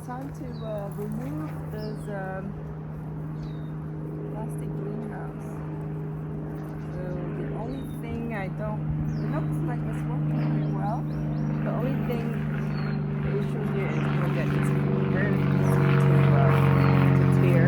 time to remove this plastic greenhouse. So the only thing I don't, it looks like it's working pretty well. The only thing, the issue here is that it's very easy to tear.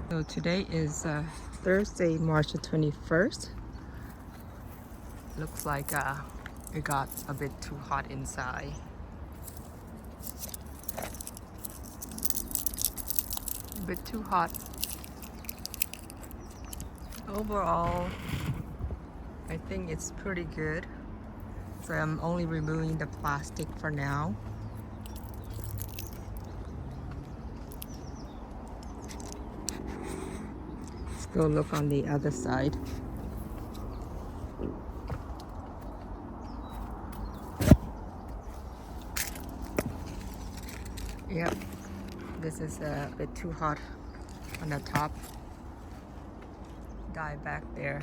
So today is Thursday, March the 21st. Looks like it got a bit too hot inside. A bit too hot. Overall, I think it's pretty good. So I'm only removing the plastic for now. Let's go look on the other side. Yep, this is a bit too hot on the top. Die back there.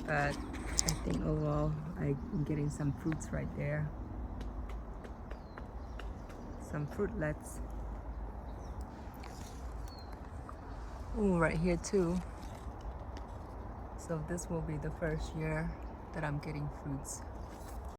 But I think overall I'm getting some fruits right there. Some fruitlets. Ooh, right here too. So this will be the first year that I'm getting fruits.